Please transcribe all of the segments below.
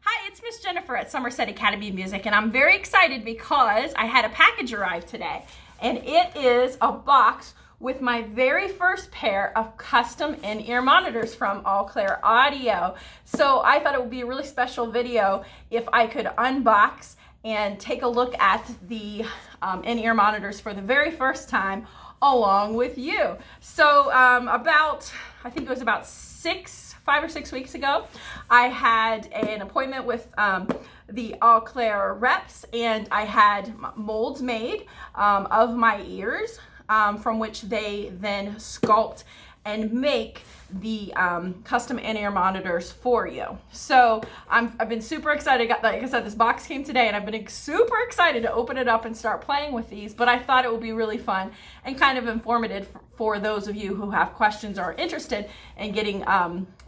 Hi, it's Miss Jenifer at Somerset Academy of Music, and I'm very excited because I had a package arrive today, and it is a box with my very first pair of custom in-ear monitors from Alclair Audio. So I thought it would be a really special video if I could unbox and take a look at the in-ear monitors for the very first time along with you. So I think it was about 5 or 6 weeks ago, I had an appointment with the Alclair reps, and I had molds made of my ears, from which they then sculpt and make the custom in-ear monitors for you. So I've been super excited. Like I said, this box came today, and I've been super excited to open it up and start playing with these, but I thought it would be really fun and kind of informative for those of you who have questions or are interested in getting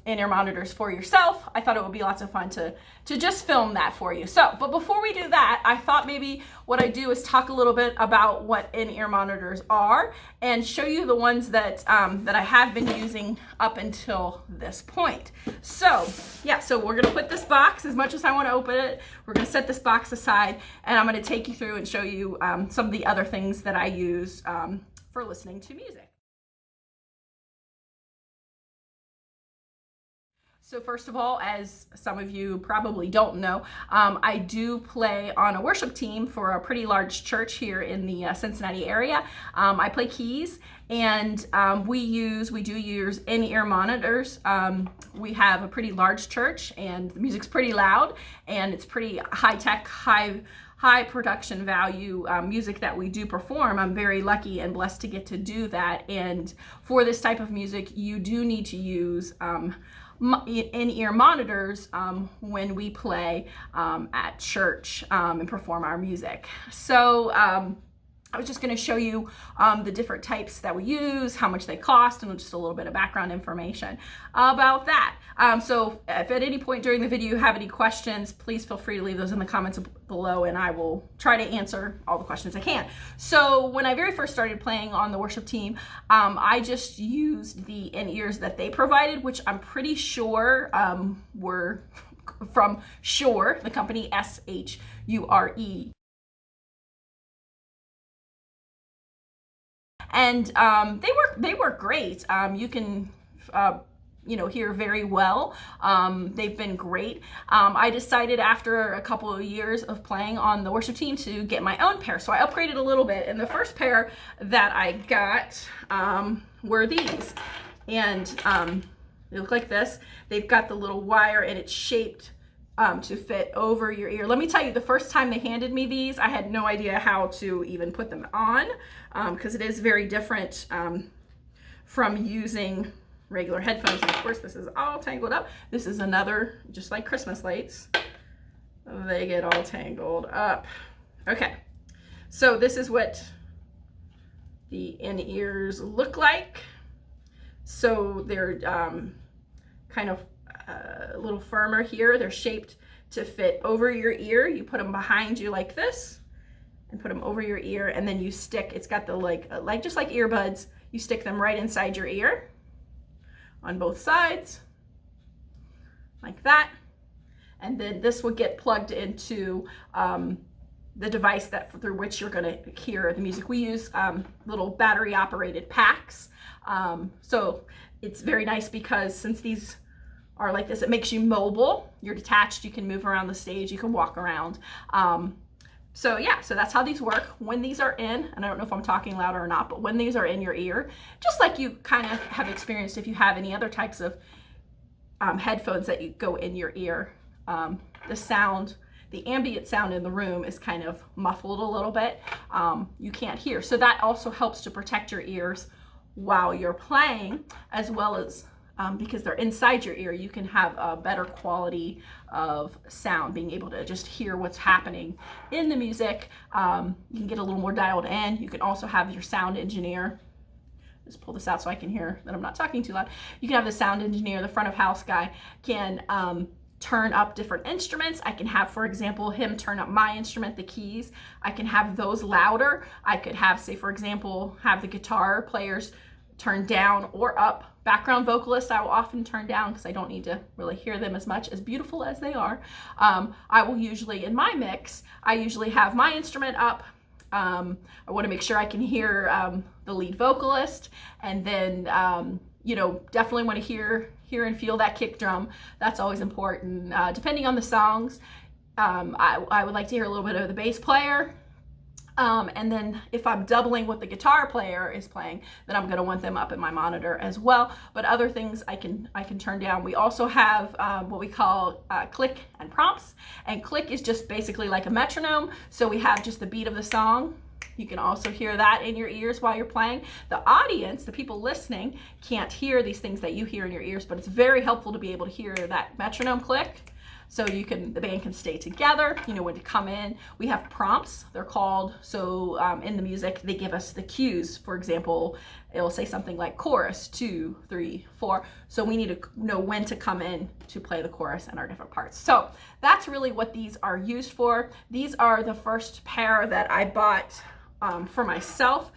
in-ear monitors for yourself. I thought it would be lots of fun to just film that for you. But before we do that, I thought maybe what I do is talk a little bit about what in-ear monitors are and show you the ones that I have been using up until this point. So we're gonna put this box, as much as I want to open it, we're gonna set this box aside, and I'm gonna take you through and show you some of the other things that I use for listening to music. So first of all, as some of you probably don't know, I do play on a worship team for a pretty large church here in the Cincinnati area. I play keys, and we do use in-ear monitors. We have a pretty large church, and the music's pretty loud, and it's pretty high-tech, high production value music that we do perform. I'm very lucky and blessed to get to do that. And for this type of music, you do need to use in-ear monitors when we play at church and perform our music. So I was just going to show you the different types that we use, how much they cost, and just a little bit of background information about that. So if at any point during the video you have any questions, please feel free to leave those in the comments below, and I will try to answer all the questions I can. So when I very first started playing on the worship team, I just used the in-ears that they provided, which I'm pretty sure were from Shure, the company S-H-U-R-E. And they work great. You can hear very well. They've been great. I decided after a couple of years of playing on the worship team to get my own pair, so I upgraded a little bit. And the first pair that I got were these, and they look like this. They've got the little wire, and it's shaped to fit over your ear. Let me tell you, the first time they handed me these, I had no idea how to even put them on, because it is very different from using regular headphones. And of course, this is all tangled up. This is another, just like Christmas lights, they get all tangled up. Okay, so this is what the in-ears look like. So they're kind of a little firmer here. They're shaped to fit over your ear. You put them behind you like this and put them over your ear, and then you stick, it's got the just like earbuds, you stick them right inside your ear on both sides like that, and then this will get plugged into the device through which you're going to hear the music. We use little battery operated packs, so it's very nice because since these are like this, it makes you mobile. You're detached, you can move around the stage, you can walk around. So that's how these work. When these are in, and I don't know if I'm talking louder or not, but when these are in your ear, just like you kind of have experienced if you have any other types of headphones that you go in your ear, the ambient sound in the room is kind of muffled a little bit. You can't hear. So that also helps to protect your ears while you're playing, as well as because they're inside your ear, you can have a better quality of sound, being able to just hear what's happening in the music. You can get a little more dialed in. You can also have your sound engineer, just pull this out so I can hear that I'm not talking too loud. You can have the sound engineer, the front of house guy, can turn up different instruments. I can have, for example, him turn up my instrument, the keys. I can have those louder. I could have, say, for example, have the guitar players turn down or up background vocalist I will often turn down because I don't need to really hear them as much, as beautiful as they are. I will usually, in my mix, I usually have my instrument up. I want to make sure I can hear the lead vocalist, and then you know, definitely want to hear and feel that kick drum. That's always important. Depending on the songs, I would like to hear a little bit of the bass player. And then if I'm doubling what the guitar player is playing, then I'm going to want them up in my monitor as well. But other things I can turn down. We also have what we call click and prompts. And click is just basically like a metronome. So we have just the beat of the song. You can also hear that in your ears while you're playing. The audience, the people listening, can't hear these things that you hear in your ears, but it's very helpful to be able to hear that metronome click. So the band can stay together, you know when to come in. We have prompts, they're called. So in the music, they give us the cues. For example, it'll say something like chorus, 2, 3, 4. So we need to know when to come in to play the chorus and our different parts. So that's really what these are used for. These are the first pair that I bought for myself,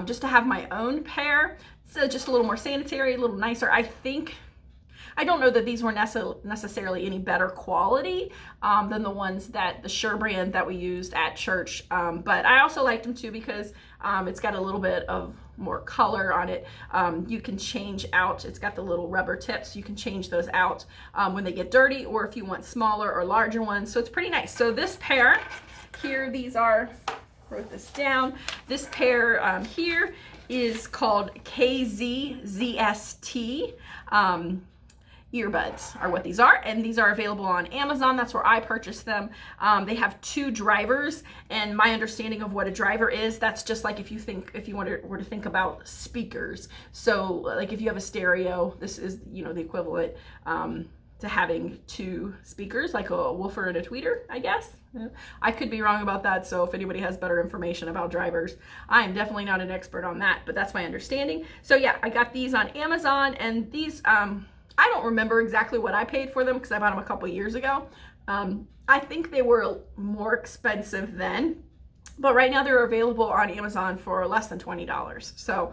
just to have my own pair. So just a little more sanitary, a little nicer. I don't know that these were necessarily any better quality than the ones that the Shure brand that we used at church, but I also liked them too because it's got a little bit of more color on it. You can change out, it's got the little rubber tips, you can change those out when they get dirty, or if you want smaller or larger ones, so it's pretty nice. So this pair here, these are, wrote this down, this pair here is called KZZST. Earbuds are what these are, and these are available on Amazon. That's where I purchased them. They have 2 drivers, and my understanding of what a driver is, that's just like if you were to think about speakers. So like if you have a stereo, this is, you know, the equivalent to having 2 speakers, like a woofer and a tweeter, I guess. I could be wrong about that, so if anybody has better information about drivers, I am definitely not an expert on that, but that's my understanding. So yeah, I got these on Amazon, and these I don't remember exactly what I paid for them because I bought them a couple years ago. I think they were more expensive then, but right now they're available on Amazon for less than $20. So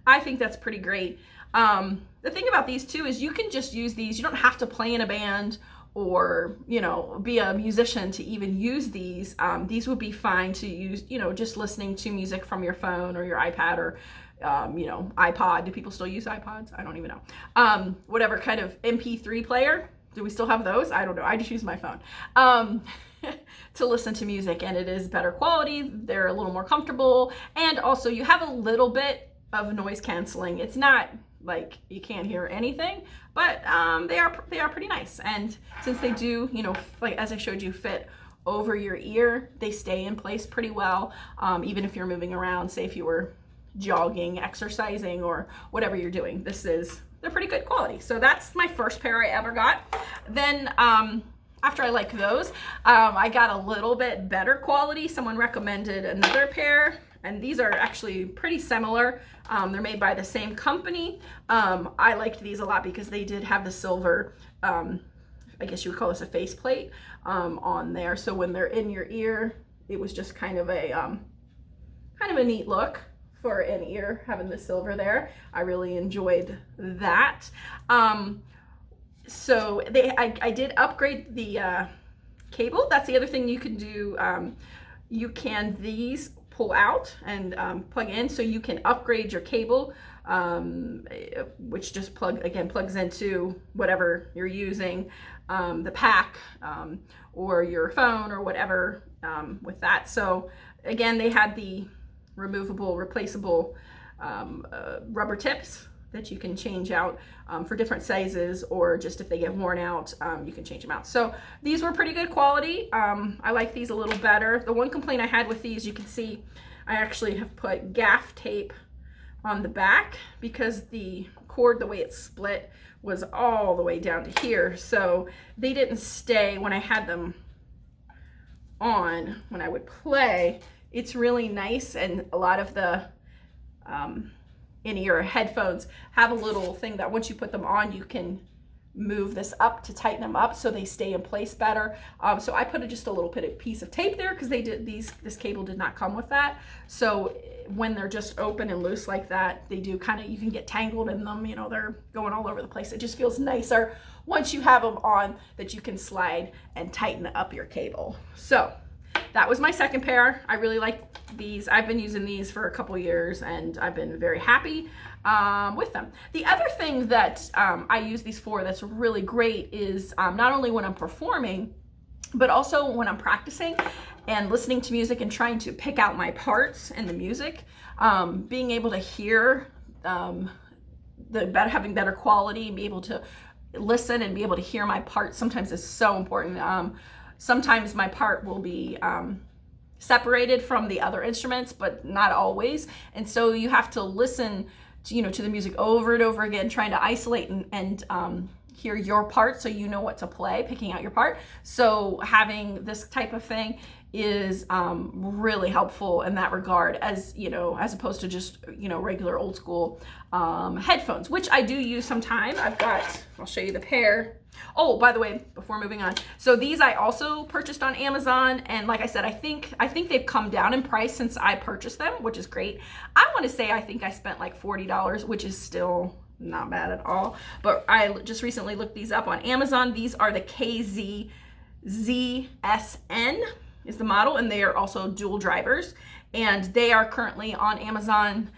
I think that's pretty great. The thing about these too is you can just use these. You don't have to play in a band or, you know, be a musician to even use these. These would be fine to use, you know, just listening to music from your phone or your iPad or you know, iPod. Do people still use iPods? I don't even know. Whatever kind of MP3 player. Do we still have those? I don't know. I just use my phone to listen to music, and it is better quality. They're a little more comfortable, and also you have a little bit of noise canceling. It's not like you can't hear anything, but they are pretty nice. And since they do, you know, like as I showed you, fit over your ear, they stay in place pretty well. Even if you're moving around, say if you were jogging, exercising, or whatever you're doing, they're pretty good quality. So that's my first pair I ever got. Then after I like those, I got a little bit better quality. Someone recommended another pair, and these are actually pretty similar. They're made by the same company. I liked these a lot because they did have the silver, I guess you would call this a faceplate, on there. So when they're in your ear, it was just kind of a neat look for an ear, having the silver there. I really enjoyed that. So I did upgrade the cable. That's the other thing you can do. These pull out and plug in, so you can upgrade your cable, which just plugs into whatever you're using, the pack or your phone or whatever with that. So again, they had the removable, replaceable rubber tips that you can change out for different sizes, or just if they get worn out, you can change them out. So these were pretty good quality. I like these a little better. The one complaint I had with these, you can see I actually have put gaff tape on the back because the cord, the way it's split, was all the way down to here. So they didn't stay when I had them on. When I would play, it's really nice, and a lot of the in-ear headphones have a little thing that once you put them on, you can move this up to tighten them up so they stay in place better. So I put just a little piece of tape there because this cable did not come with that. So when they're just open and loose like that, they do kind of, you can get tangled in them, you know, they're going all over the place. It just feels nicer once you have them on that you can slide and tighten up your cable. So that was my second pair. I really like these. I've been using these for a couple years and I've been very happy with them. The other thing that I use these for that's really great is not only when I'm performing, but also when I'm practicing and listening to music and trying to pick out my parts in the music, being able to hear having better quality and be able to listen and be able to hear my parts sometimes is so important. Sometimes my part will be separated from the other instruments, but not always. And so you have to listen to, you know, to the music over and over again, trying to isolate and hear your part so you know what to play, picking out your part. So having this type of thing is really helpful in that regard, as you know, as opposed to just, you know, regular old school headphones, which I do use sometimes. I'll show you the pair. Oh, by the way, before moving on, so these I also purchased on Amazon, and like I said, I think they've come down in price since I purchased them, which is great. I want to say I think I spent like $40, which is still not bad at all. But I just recently looked these up on Amazon. These are the KZZSN is the model, and they are also dual drivers, and they are currently on Amazon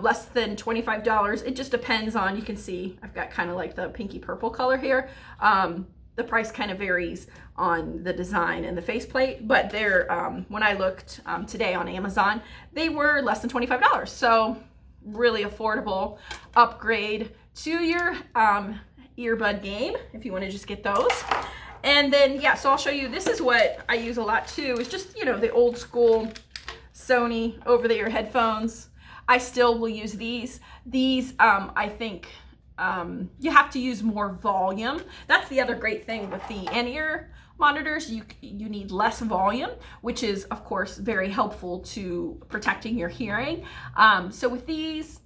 less than $25. It just depends on, you can see I've got kind of like the pinky purple color here. The price kind of varies on the design and the faceplate, but they're when I looked today on Amazon, they were less than $25. So really affordable upgrade to your earbud game if you want to just get those. And then, yeah, so I'll show you, this is what I use a lot too, is just, you know, the old school Sony over-the-ear headphones. I still will use these. These, I think you have to use more volume. That's the other great thing with the in-ear monitors. You need less volume, which is, of course, very helpful to protecting your hearing. So with these,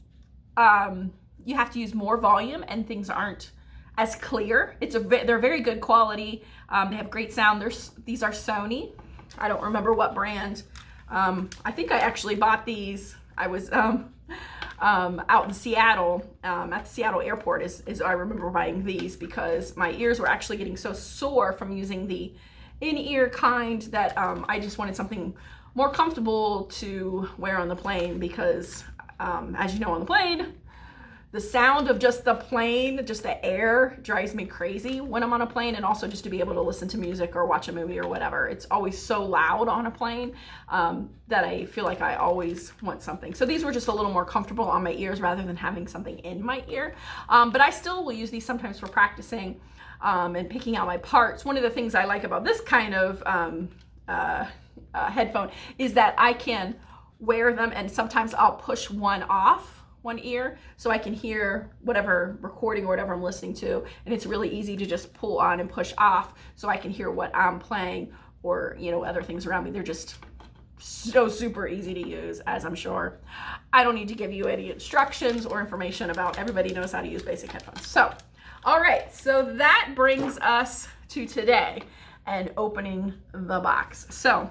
you have to use more volume and things aren't as clear. They're very good quality. They have great sound. These are Sony. I don't remember what brand. I think I actually bought these. I was out in Seattle, at the Seattle airport is I remember buying these because my ears were actually getting so sore from using the in-ear kind that I just wanted something more comfortable to wear on the plane because as you know, on the plane, the sound of just the plane, just the air drives me crazy when I'm on a plane, and also just to be able to listen to music or watch a movie or whatever. It's always so loud on a plane that I feel like I always want something. So these were just a little more comfortable on my ears rather than having something in my ear. But I still will use these sometimes for practicing and picking out my parts. One of the things I like about this kind of headphone is that I can wear them and sometimes I'll push one ear so I can hear whatever recording or whatever I'm listening to, and it's really easy to just pull on and push off so I can hear what I'm playing or, you know, other things around me. They're just so super easy to use, as I'm sure I don't need to give you any instructions or information about. Everybody knows how to use basic headphones. So all right, so that brings us to today and opening the box. So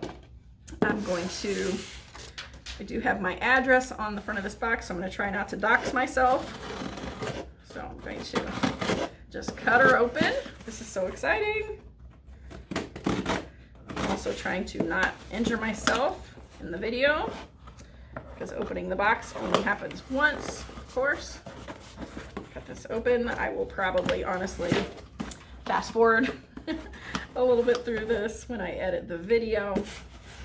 I do have my address on the front of this box, so I'm going to try not to dox myself. So I'm going to just cut her open. This is so exciting. I'm also trying to not injure myself in the video because opening the box only happens once, of course. Cut this open. I will probably honestly fast forward a little bit through this when I edit the video,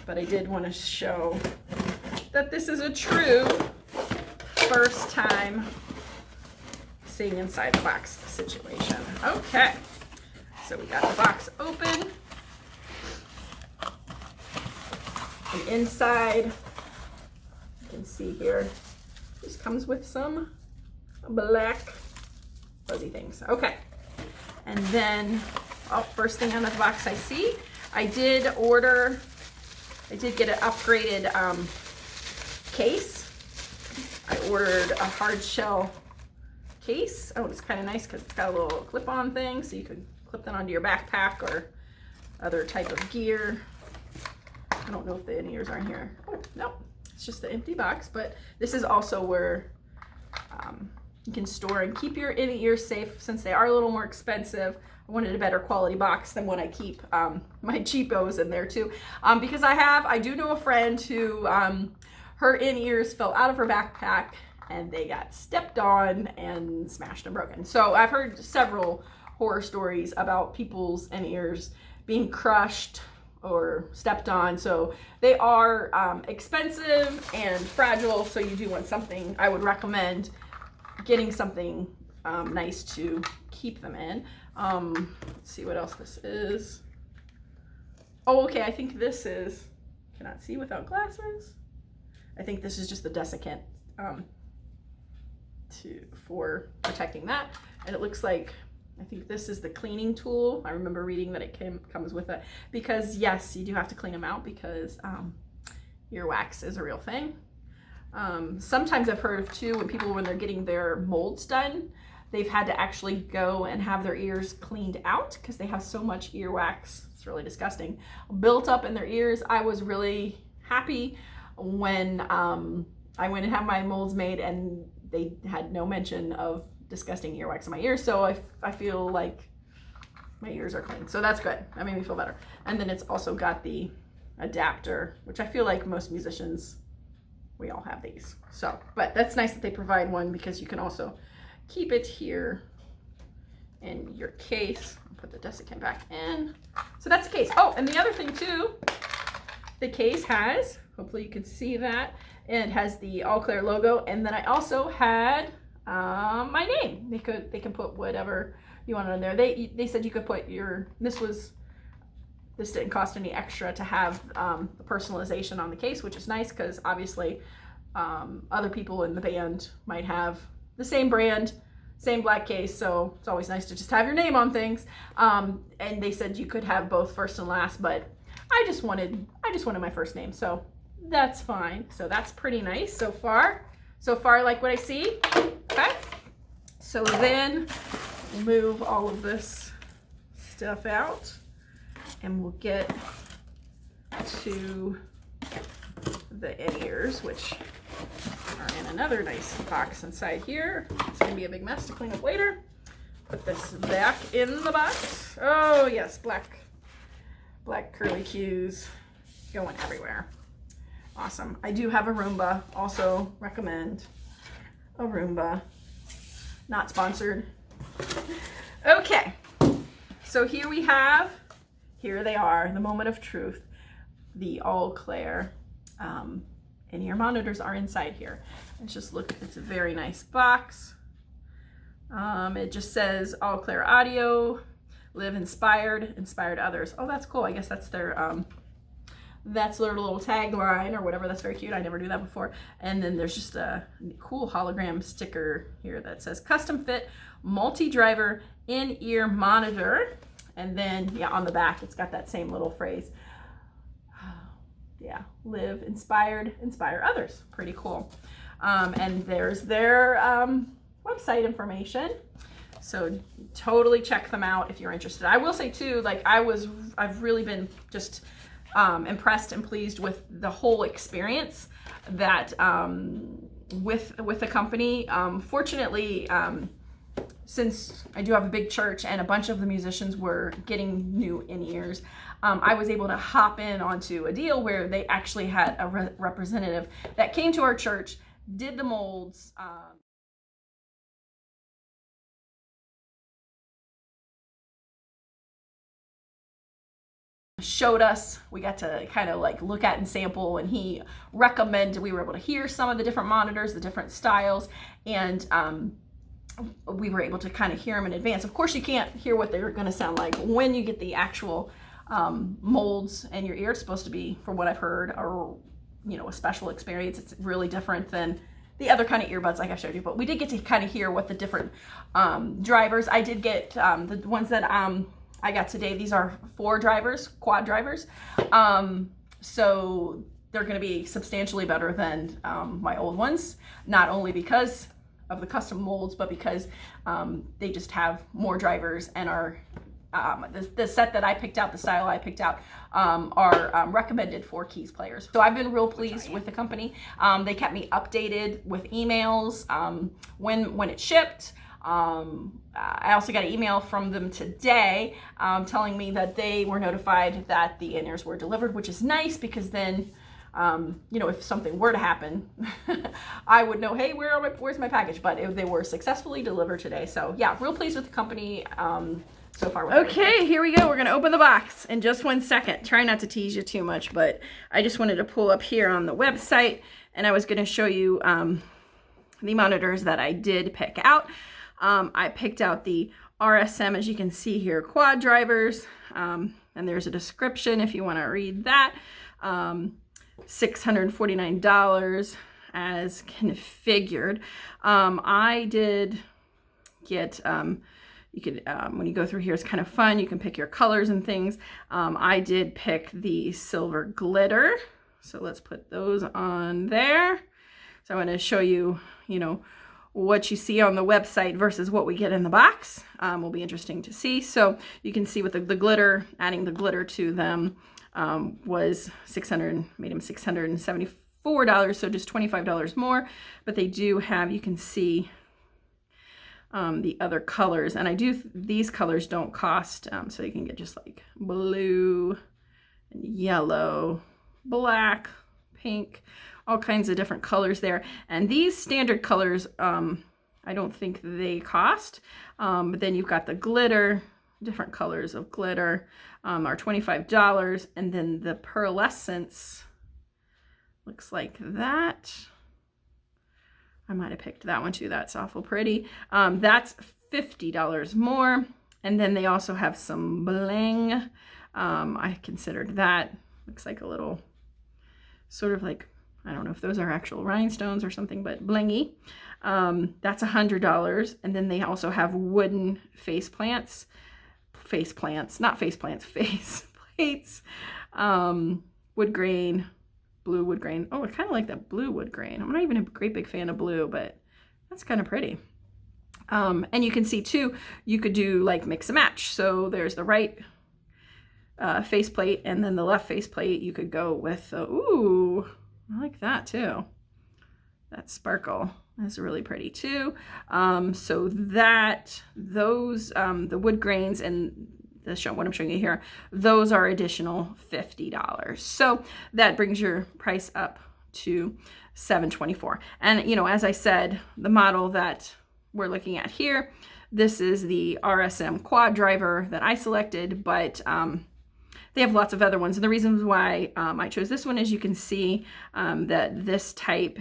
but I did want to show that this is a true first time seeing inside the box situation. Okay, so we got the box open, and inside, you can see here, this comes with some black fuzzy things. Okay, and then, first thing on the box I see, I did get an upgraded case. I ordered a hard shell case. Oh, it's kind of nice because it's got a little clip-on thing, so you could clip that onto your backpack or other type of gear. I don't know if the in-ears are in here. Oh, no, it's just the empty box, but this is also where you can store and keep your in-ears safe since they are a little more expensive. I wanted a better quality box than when I keep my cheapos in there too. Because I do know a friend who her in-ears fell out of her backpack and they got stepped on and smashed and broken. So I've heard several horror stories about people's in-ears being crushed or stepped on. So they are expensive and fragile. So you do want something, I would recommend getting something nice to keep them in. Let's see what else this is. Oh, okay, I think this is, cannot see without glasses. I think this is just the desiccant for protecting that. And it looks like, I think this is the cleaning tool. I remember reading that it comes with it because yes, you do have to clean them out because earwax is a real thing. Sometimes I've heard of too, when they're getting their molds done, they've had to actually go and have their ears cleaned out because they have so much earwax. It's really disgusting. Built up in their ears. I was really happy when I went and had my molds made and they had no mention of disgusting earwax in my ears. So I feel like my ears are clean. So that's good. That made me feel better. And then it's also got the adapter, which I feel like most musicians, we all have these. So, but that's nice that they provide one because you can also keep it here in your case. I'll put the desiccant back in. So that's the case. Oh, and the other thing too, the case has, hopefully you can see that, it has the Alclair logo. And then I also had my name. They can put whatever you want on there. They said you could put your, this didn't cost any extra to have the personalization on the case, which is nice because obviously other people in the band might have the same brand, same black case, so it's always nice to just have your name on things. And they said you could have both first and last, but I just wanted my first name, so that's fine. So that's pretty nice so far. So far, I like what I see. Okay, so then we'll move all of this stuff out and we'll get to the in-ears, which are in another nice box inside here. It's gonna be a big mess to clean up later. Put this back in the box. Oh yes, black curly cues going everywhere. Awesome. I do have a Roomba. Also recommend a Roomba. Not sponsored. Okay, so here they are, the moment of truth, the Alclair in-ear monitors are inside here. Let's just look, it's a very nice box. It just says Alclair Audio, live inspired, inspired others. Oh, that's cool. I guess that's their little tagline or whatever. That's very cute. I never knew that before. And then there's just a cool hologram sticker here that says custom fit multi-driver in-ear monitor. And then yeah, on the back, it's got that same little phrase. Yeah, live inspired, inspire others. Pretty cool. And there's their website information. So totally check them out if you're interested. I will say too, like I've really been just impressed and pleased with the whole experience that with the company. Fortunately, since I do have a big church and a bunch of the musicians were getting new in-ears, I was able to hop in onto a deal where they actually had a representative that came to our church, did the molds, showed us, we got to kind of like look at and sample, and he recommended, we were able to hear some of the different monitors, the different styles, and we were able to kind of hear them in advance. Of course, you can't hear what they're going to sound like when you get the actual molds in your ear. It's supposed to be, from what I've heard, or a special experience. It's really different than the other kind of earbuds like I showed you, but we did get to kind of hear what the different drivers. I did get the ones that I got today. These are 4 drivers, quad drivers. So they're going to be substantially better than my old ones, not only because of the custom molds, but because they just have more drivers and are the set that I picked out, the style I picked out, are recommended for keys players. So I've been real pleased with the company. They kept me updated with emails when it shipped. I also got an email from them today telling me that they were notified that the in-ears were delivered, which is nice because then if something were to happen, I would know, hey, where's my package? But they were successfully delivered today. So yeah, real pleased with the company so far. Okay, here we go. We're gonna open the box in just 1 second. Try not to tease you too much, but I just wanted to pull up here on the website, and I was gonna show you the monitors that I did pick out. I picked out the RSM, as you can see here, quad drivers, and there's a description if you want to read that. $649 as configured. I did get, you could, when you go through here, it's kind of fun. You can pick your colors and things. I did pick the silver glitter. So let's put those on there. So I want to show you, what you see on the website versus what we get in the box. Will be interesting to see. So you can see with the glitter, adding the glitter to them was made them $674, so just $25 more. But they do have, you can see the other colors, and these colors don't cost, so you can get just like blue and yellow, black, pink, all kinds of different colors there. And these standard colors, I don't think they cost, but then you've got the glitter, different colors of glitter are $25, and then the pearlescence looks like that. I might have picked that one too. That's awful pretty. That's $50 more. And then they also have some bling. I considered that. Looks like a little sort of like, I don't know if those are actual rhinestones or something, but blingy. That's $100. And then they also have wooden face plates. Wood grain, blue wood grain. Oh, I kind of like that blue wood grain. I'm not even a great big fan of blue, but that's kind of pretty. And you can see too, you could do like mix and match. So there's the right faceplate, and then the left faceplate you could go with. Ooh, I like that too. That sparkle is really pretty too. So the wood grains and what I'm showing you here, those are additional $50. So that brings your price up to $724. And as I said, the model that we're looking at here, this is the RSM quad driver that I selected, but they have lots of other ones. And the reasons why I chose this one is you can see that this type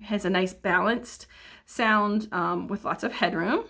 has a nice balanced sound with lots of headroom.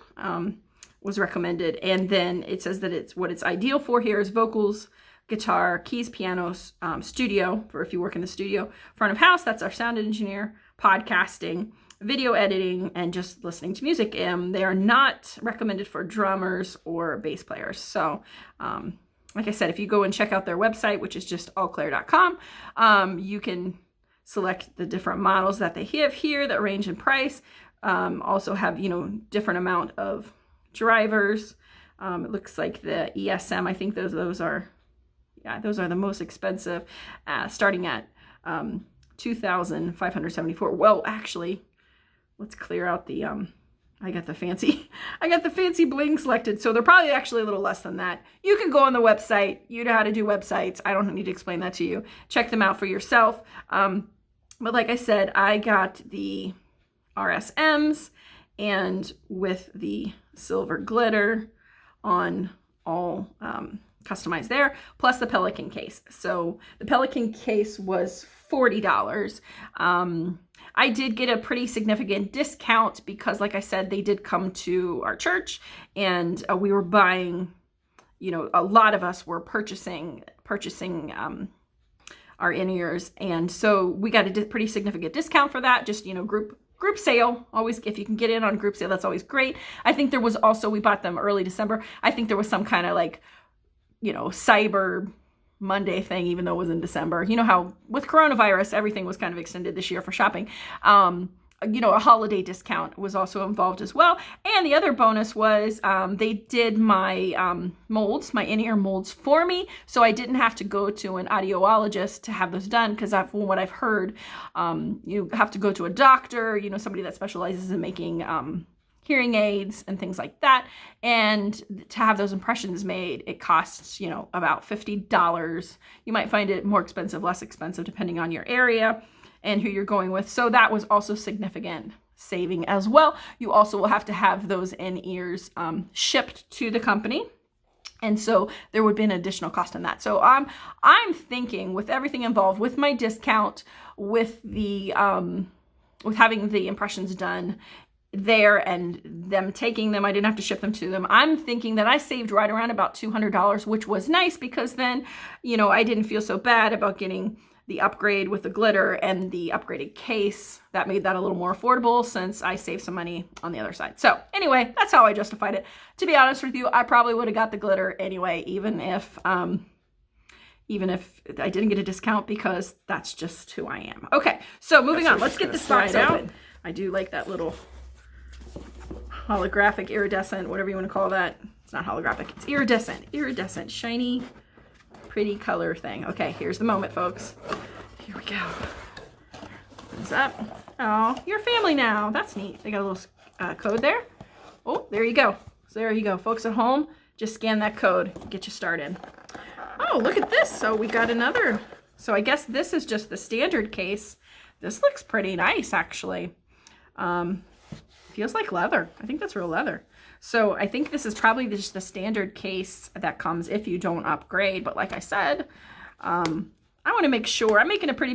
Was recommended. And then it says that what it's ideal for here is vocals, guitar, keys, pianos, studio, for if you work in the studio, front of house, that's our sound engineer, podcasting, video editing, and just listening to music. They are not recommended for drummers or bass players. So like I said, if you go and check out their website, which is just alclair.com, you can select the different models that they have here that range in price. Also have, different amount of drivers. It looks like the ESM, I think those are the most expensive, starting at $2,574. Well, actually, let's clear out the I got the fancy bling selected, so they're probably actually a little less than that. You can go on the website. You know how to do websites. I don't need to explain that to you. Check them out for yourself. But like I said, I got the RSMs and with the silver glitter on all customized there, plus the Pelican case. So the Pelican case was $40. I did get a pretty significant discount because, like I said, they did come to our church, and we were buying, a lot of us were purchasing our in-ears, and so we got a pretty significant discount for that. Just group sale, always, if you can get in on group sale, that's always great. I think there was also, we bought them early December. I think there was some kind of like, Cyber Monday thing, even though it was in December. You know how with coronavirus, everything was kind of extended this year for shopping. you know, a holiday discount was also involved as well. And the other bonus was they did my molds, my in-ear molds for me. So I didn't have to go to an audiologist to have those done, because from what I've heard, you have to go to a doctor, you know, somebody that specializes in making hearing aids and things like that. And to have those impressions made, it costs, you know, about $50. You might find it more expensive, less expensive, depending on your area and who you're going with. So that was also significant saving as well. You also will have to have those in-ears shipped to the company. And so there would be an additional cost on that. So I'm thinking, with everything involved, with my discount, with the with having the impressions done there and them taking them, I didn't have to ship them to them, I'm thinking that I saved right around about $200, which was nice, because then, you know, I didn't feel so bad about getting the upgrade with the glitter and the upgraded case. That made that a little more affordable, since I saved some money on the other side. So anyway, that's how I justified it. To be honest with you, I probably would have got the glitter anyway, even if I didn't get a discount, because that's just who I am. Okay, so moving on. Let's get this box open. I do like that little holographic, iridescent, whatever you want to call that. It's not holographic, it's iridescent, shiny, pretty color thing. Okay, here's the moment, folks. Here we go. Opens up. Oh, you're family now. That's neat. They got a little code there. Oh, there you go. So there you go. Folks at home, just scan that code. Get you started. Oh, look at this. So we got another. So I guess this is just the standard case. This looks pretty nice, actually. Feels like leather. I think that's real leather. So I think this is probably just the standard case that comes if you don't upgrade. But like I said, I want to make sure I'm making a pretty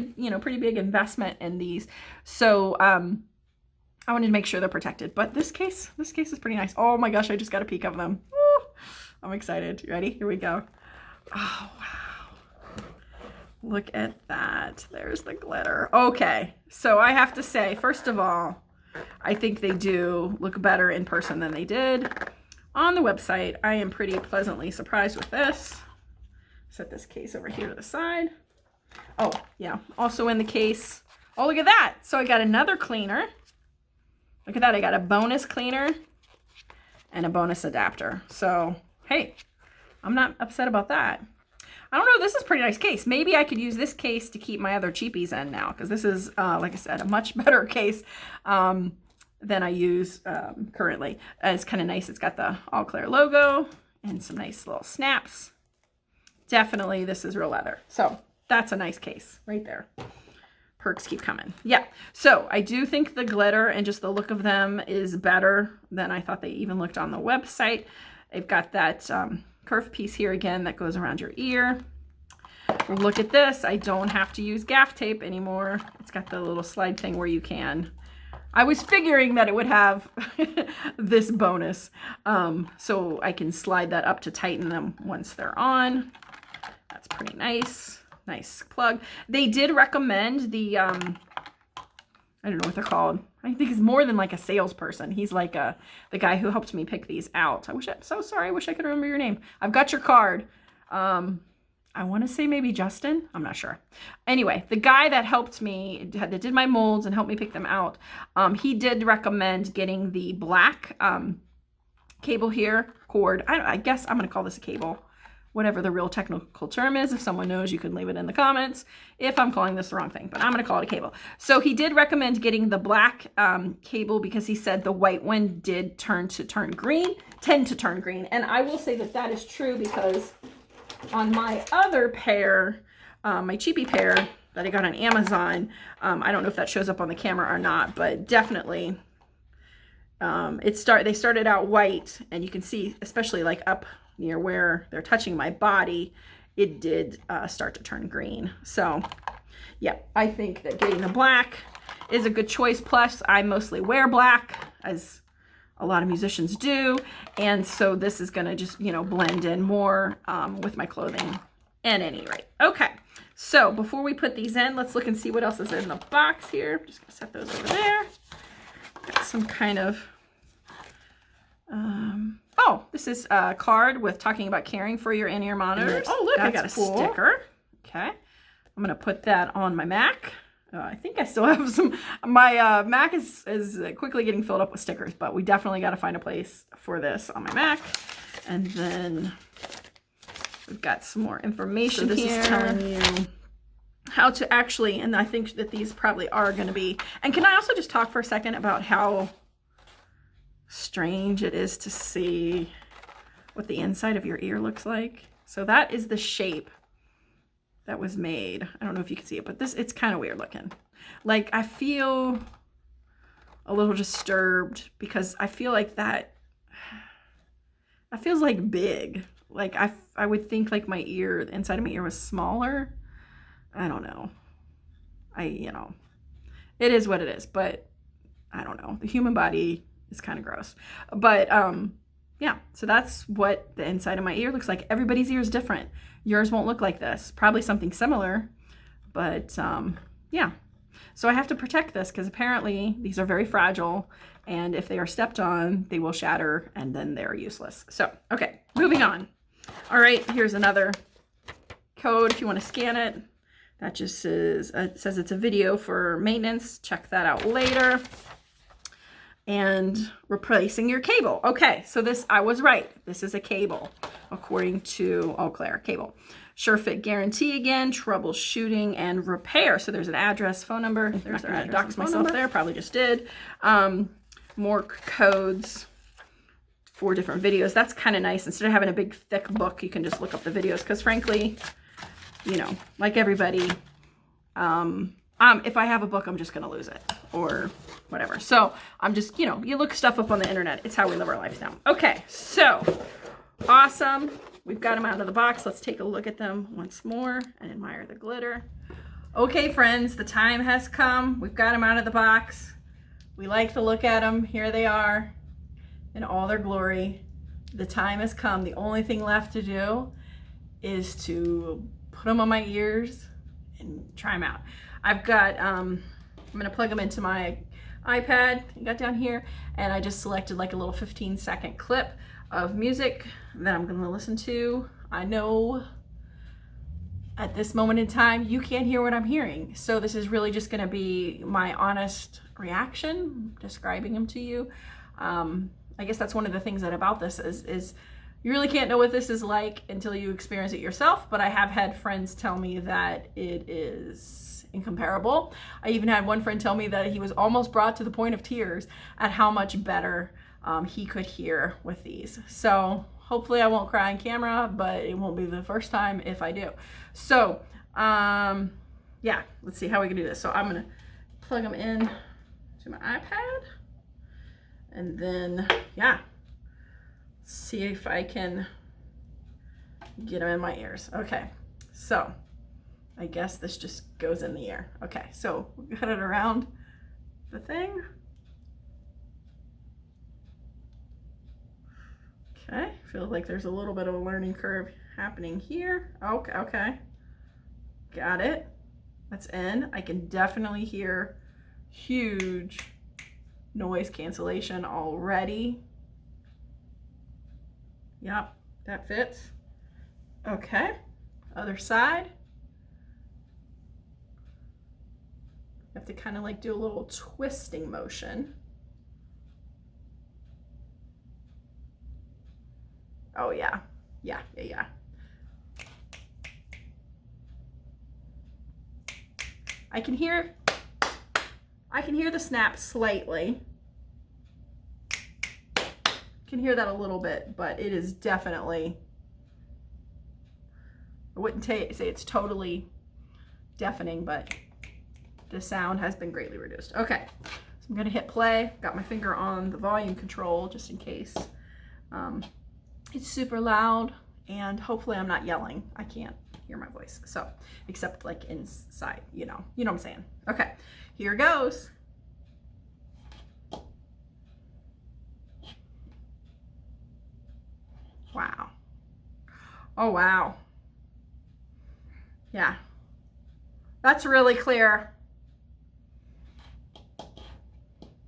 big investment in these. So I wanted to make sure they're protected. But this case is pretty nice. Oh my gosh, I just got a peek of them. Woo, I'm excited. You ready? Here we go. Oh wow. Look at that. There's the glitter. Okay. So I have to say, first of all, I think they do look better in person than they did on the website. I am pretty pleasantly surprised with this. Set this case over here to the side. Oh, yeah. Also in the case. Oh, look at that. So I got another cleaner. Look at that. I got a bonus cleaner and a bonus adapter. So, hey, I'm not upset about that. I don't know. This is a pretty nice case. Maybe I could use this case to keep my other cheapies in now, because this is, like I said, a much better case than I use currently. It's kind of nice. It's got the Alclair logo and some nice little snaps. Definitely, this is real leather. So that's a nice case right there. Perks keep coming. Yeah. So I do think the glitter and just the look of them is better than I thought they even looked on the website. They've got that curved piece here again that goes around your ear. Look at this. I don't have to use gaff tape anymore. It's got the little slide thing where you can. I was figuring that it would have this bonus, so I can slide that up to tighten them once they're on. That's pretty nice. Nice plug. They did recommend the I don't know what they're called. I think he's more than like a salesperson. He's like the guy who helped me pick these out. I'm so sorry. I wish I could remember your name. I've got your card. I want to say maybe Justin. I'm not sure. Anyway, the guy that helped me, that did my molds and helped me pick them out, he did recommend getting the black cable here, cord. I guess I'm going to call this a cable. Whatever the real technical term is. If someone knows, you can leave it in the comments if I'm calling this the wrong thing, but I'm going to call it a cable. So he did recommend getting the black cable, because he said the white one did tend to turn green. And I will say that that is true, because on my other pair, my cheapy pair that I got on Amazon, I don't know if that shows up on the camera or not, but definitely they started out white, and you can see, especially like up near where they're touching my body, it did start to turn green. So yeah, I think that getting the black is a good choice. Plus, I mostly wear black, as a lot of musicians do. And so this is gonna just, blend in more with my clothing at any rate. Okay, so before we put these in, let's look and see what else is in the box here. I'm just gonna set those over there. Got some kind of, oh, this is a card with talking about caring for your in-ear monitors. Oh, look, I got a sticker. Okay. I'm going to put that on my Mac. I think I still have some. My Mac is quickly getting filled up with stickers, but we definitely got to find a place for this on my Mac. And then we've got some more information here. So this is telling you how to actually, and I think that these probably are going to be. And can I also just talk for a second about how strange it is to see what the inside of your ear looks like? So that is the shape that was made. I don't know if you can see it, but it's kind of weird looking. Like, I feel a little disturbed because I feel like that feels like big. Like I would think like my ear, the inside of my ear was smaller. I don't know. It is what it is, but I don't know. The human body is kind of gross. But yeah, so that's what the inside of my ear looks like. Everybody's ear is different. Yours won't look like this. Probably something similar, but yeah. So I have to protect this because apparently these are very fragile, and if they are stepped on, they will shatter and then they're useless. So, okay, moving on. All right, here's another code if you want to scan it. That just says it's a video for maintenance. Check that out later. And replacing your cable. Okay, so this, I was right. This is a cable, according to Alclair cable. Sure fit guarantee again, troubleshooting and repair. So there's an address, phone number. There's their address. Dox myself there, probably just did. More codes for different videos. That's kind of nice. Instead of having a big thick book, you can just look up the videos. Because frankly, like everybody, if I have a book, I'm just going to lose it or whatever. So I'm just, you look stuff up on the internet. It's how we live our lives now. Okay, so awesome. We've got them out of the box. Let's take a look at them once more and admire the glitter. Okay, friends, the time has come. We've got them out of the box. We like to look at them. Here they are in all their glory. The time has come. The only thing left to do is to put them on my ears and try them out. I've got, I'm gonna plug them into my iPad. I got down here, and I just selected like a little 15-second clip of music that I'm gonna listen to. I know at this moment in time, you can't hear what I'm hearing. So this is really just gonna be my honest reaction, describing them to you. I guess that's one of the things about this is you really can't know what this is like until you experience it yourself, but I have had friends tell me that it is incomparable. I even had one friend tell me that he was almost brought to the point of tears at how much better he could hear with these. So hopefully I won't cry on camera, but it won't be the first time if I do. So yeah, let's see how we can do this. So I'm gonna plug them in to my iPad, and then yeah, see if I can get them in my ears. Okay, so I guess this just goes in the ear. Okay, so we got it around the thing. Okay, feels like there's a little bit of a learning curve happening here. Okay, okay, got it. That's in. I can definitely hear huge noise cancellation already. Yep, that fits. Okay, other side. You have to kind of like do a little twisting motion. Oh yeah, yeah, yeah, yeah. I can hear the snap slightly. Can hear that a little bit, but it is definitely, I wouldn't say it's totally deafening, but the sound has been greatly reduced. Okay, so I'm gonna hit play. Got my finger on the volume control just in case it's super loud, and hopefully I'm not yelling. I can't hear my voice, so except like inside, you know what I'm saying. Okay, here goes. Wow. Oh wow. Yeah, that's really clear.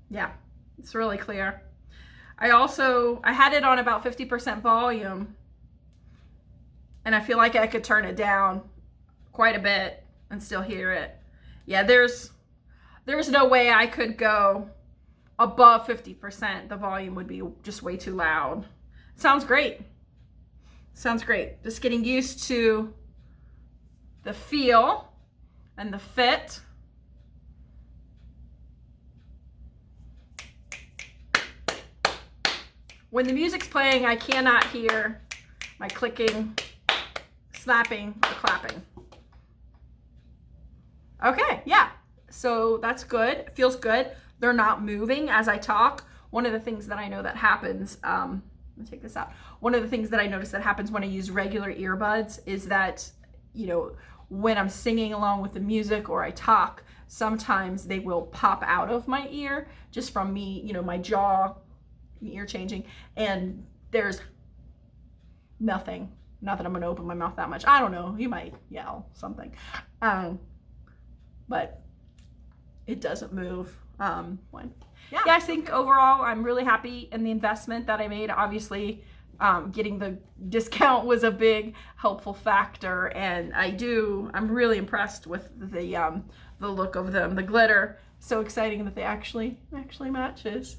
Yeah, it's really clear. I had it on about 50% volume, and I feel like I could turn it down quite a bit and still hear it. Yeah, there's no way I could go above 50%. The volume would be just way too loud. Sounds great. Sounds great. Just getting used to the feel and the fit. When the music's playing, I cannot hear my clicking, snapping, or clapping. Okay, yeah. So that's good. It feels good. They're not moving as I talk. One of the things that I know that happens, let me take this out. One of the things that I notice that happens when I use regular earbuds is that, you know, when I'm singing along with the music or I talk, sometimes they will pop out of my ear just from me, you know, my jaw, ear changing, and there's nothing. Not that I'm gonna open my mouth that much. I don't know, you might yell something. But it doesn't move. Yeah, I think overall I'm really happy in the investment that I made. Obviously, getting the discount was a big helpful factor, and I'm really impressed with the look of them. The glitter, so exciting that they actually matches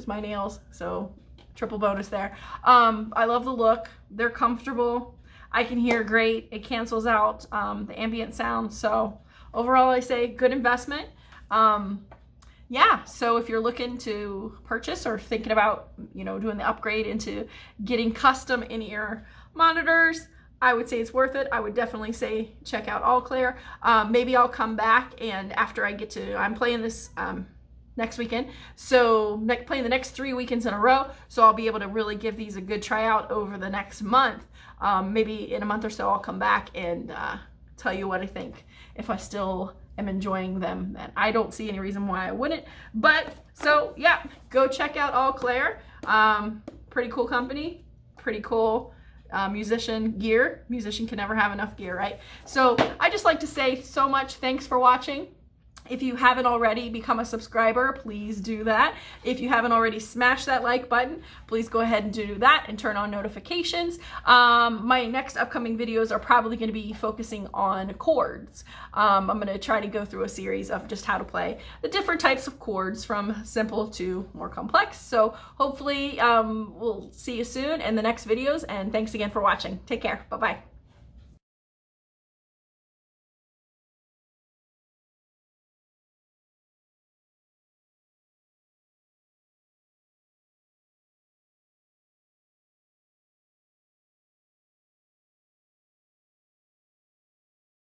my nails. So triple bonus there. I love the look. They're comfortable. I can hear great. It cancels out the ambient sound. So overall, I say good investment. Yeah, so if you're looking to purchase or thinking about, you know, doing the upgrade into getting custom in-ear monitors, I would say it's worth it. I would definitely say check out Alclair. Maybe I'll come back, and after I'm playing this next weekend, so playing the next 3 weekends in a row, so I'll be able to really give these a good tryout over the next month. Maybe in a month or so I'll come back and tell you what I think, if I still am enjoying them, and I don't see any reason why I wouldn't. But so yeah, go check out Alclair. Pretty cool company, pretty cool musician gear. Musician can never have enough gear, right? So I just like to say so much thanks for watching. If you haven't already become a subscriber, please do that. If you haven't already smashed that like button, please go ahead and do that and turn on notifications. My next upcoming videos are probably going to be focusing on chords. I'm going to try to go through a series of just how to play the different types of chords from simple to more complex. So hopefully we'll see you soon in the next videos, and thanks again for watching. Take care. Bye-bye.